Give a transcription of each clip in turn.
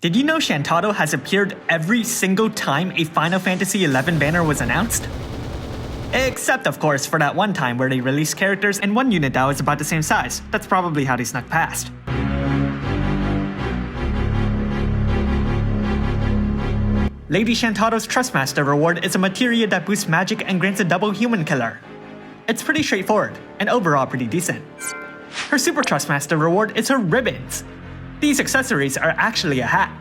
Did you know Shantotto has appeared every single time a Final Fantasy XI banner was announced? Except, of course, for that one time where they released characters and one unit that was about the same size. That's probably how they snuck past. Lady Shantotto's Trustmaster reward is a materia that boosts magic and grants a double human killer. It's pretty straightforward, and overall pretty decent. Her Super Trustmaster reward is her ribbons. These accessories are actually a hat.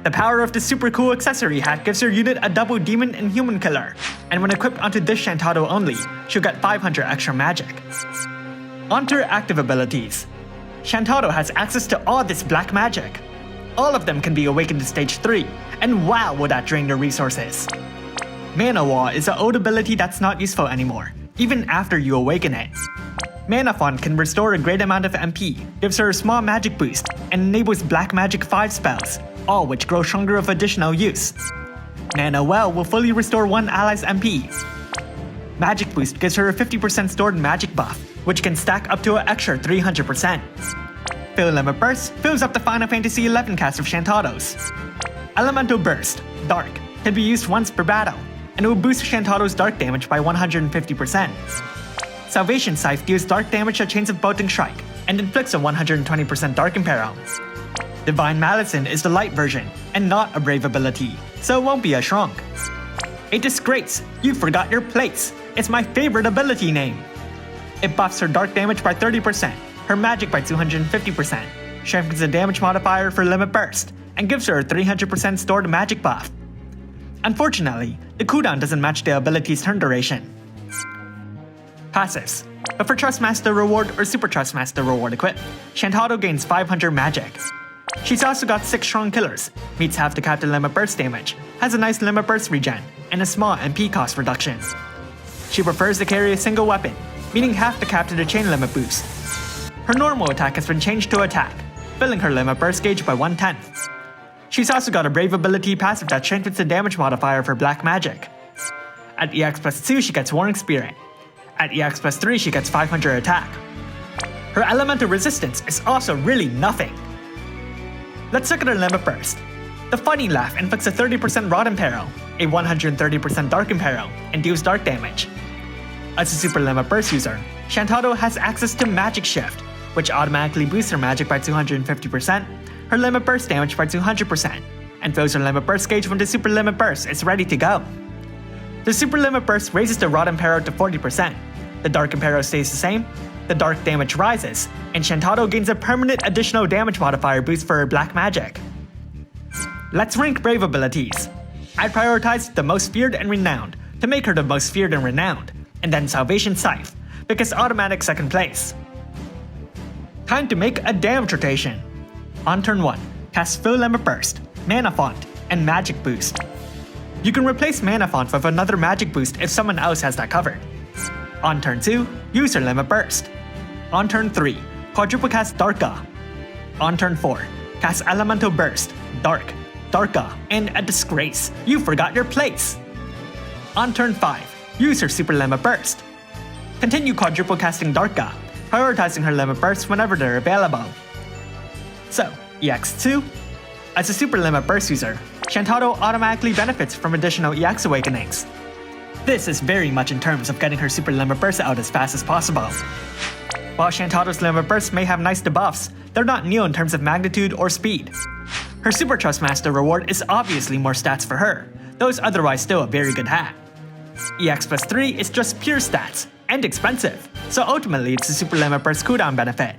The power of the super cool accessory hat gives her unit a double demon and human killer, and when equipped onto this Shantotto only, she'll get 500 extra magic. Onto her active abilities. Shantotto has access to all this black magic. All of them can be awakened to stage 3, and wow will that drain their resources. Mana Wall is an old ability that's not useful anymore, even after you awaken it. Mana Font can restore a great amount of MP, gives her a small magic boost, and enables Black Magic 5 spells, all which grow stronger with additional use. Mana Well will fully restore one ally's MP. Magic Boost gives her a 50% stored magic buff, which can stack up to an extra 300%. Fill Limit Burst fills up the Final Fantasy XI cast of Shantottos. Elemental Burst, Dark, can be used once per battle, and it will boost Shantotto's dark damage by 150%. Salvation Scythe deals dark damage to Chains of Bolting Strike, and inflicts a 120% dark imperil. Divine Malison is the light version, and not a brave ability, so it won't be as strong. A Disgrace, you forgot your place, it's my favorite ability name. It buffs her dark damage by 30%, her magic by 250%, strengthens the damage modifier for Limit Burst, and gives her a 300% stored magic buff. Unfortunately, the cooldown doesn't match the ability's turn duration. Passives. But for Trustmaster reward or Super Trustmaster reward equipped, Shantotto gains 500 magic. She's also got 6 strong killers, meets half the Captain Limit Burst damage, has a nice Limit Burst regen, and a small MP cost reduction. She prefers to carry a single weapon, meaning half the Captain to Chain Limit boost. Her normal attack has been changed to attack, filling her Limit Burst gauge by 1/10. She's also got a Brave ability passive that strengthens the damage modifier for Black Magic. At EX plus 2 she gets Warring Spirit. At EX plus 3 she gets 500 attack. Her elemental resistance is also really nothing. Let's look at her Limit Burst. The Funny Laugh inflicts a 30% Rod Imperil, a 130% Dark Imperil, and deals dark damage. As a Super Limit Burst user, Shantotto has access to Magic Shift, which automatically boosts her magic by 250%, her Limit Burst damage by 200%, and fills her Limit Burst gauge when the Super Limit Burst is ready to go. The Super Limit Burst raises the Rod Imperil to 40%, the Dark Imperil stays the same, the dark damage rises, and Shantotto gains a permanent additional damage modifier boost for her Black Magic. Let's rank Brave abilities. I'd prioritize the Most Feared and Renowned to make her the Most Feared and Renowned, and then Salvation Scythe, because automatic second place. Time to make a damage rotation. On turn 1, cast Full Limit Burst, Mana Font, and Magic Boost. You can replace Mana Font with another Magic Boost if someone else has that covered. On turn 2, use her Limit Burst. On turn 3, quadruple cast Darka. On turn 4, cast Elemental Burst, Dark, Darka, and a Disgrace, you forgot your place. On turn 5, use her Super Limit Burst. Continue quadruple casting Darka, prioritizing her Limit Bursts whenever they're available. So, EX2. As a Super Limit Burst user, Shantotto automatically benefits from additional EX awakenings. This is very much in terms of getting her Super Limit Burst out as fast as possible. While Shantotto's Limit Bursts may have nice debuffs, they're not new in terms of magnitude or speed. Her Super Trustmaster reward is obviously more stats for her, though it's otherwise still a very good hat. EX plus 3 is just pure stats, and expensive, so ultimately it's a Super Limit Burst cooldown benefit.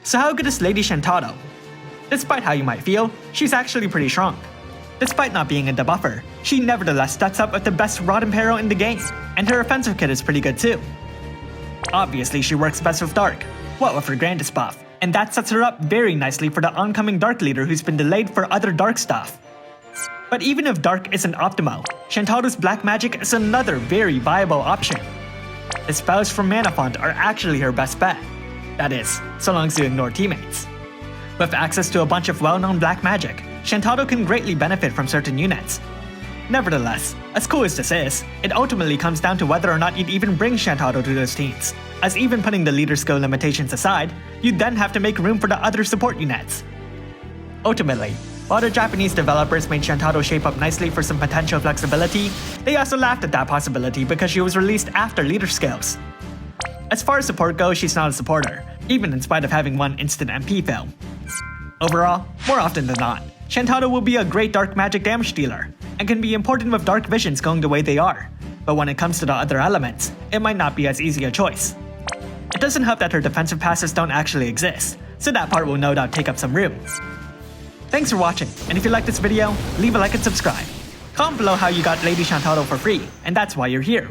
So how good is Lady Shantotto? Despite how you might feel, she's actually pretty strong. Despite not being a debuffer, she nevertheless stacks up with the best Rod Imperil in the game, and her offensive kit is pretty good too. Obviously she works best with Dark, what with her Grandest buff, and that sets her up very nicely for the oncoming Dark leader who's been delayed for other Dark stuff. But even if Dark isn't optimal, Shantotto's Black Magic is another very viable option. The spells from Mana Font are actually her best bet. That is, so long as you ignore teammates. With access to a bunch of well-known Black Magic, Shantotto can greatly benefit from certain units. Nevertheless, as cool as this is, it ultimately comes down to whether or not you'd even bring Shantotto to those teams, as even putting the leader skill limitations aside, you'd then have to make room for the other support units. Ultimately, while the Japanese developers made Shantotto shape up nicely for some potential flexibility, they also laughed at that possibility because she was released after leader skills. As far as support goes, she's not a supporter, even in spite of having one instant MP fail. Overall, more often than not, Shantotto will be a great dark magic damage dealer, and can be important with dark visions going the way they are, but when it comes to the other elements, it might not be as easy a choice. It doesn't help that her defensive passes don't actually exist, so that part will no doubt take up some room. Thanks for watching, and if you liked this video, leave a like and subscribe. Comment below how you got Lady Shantotto for free, and that's why you're here.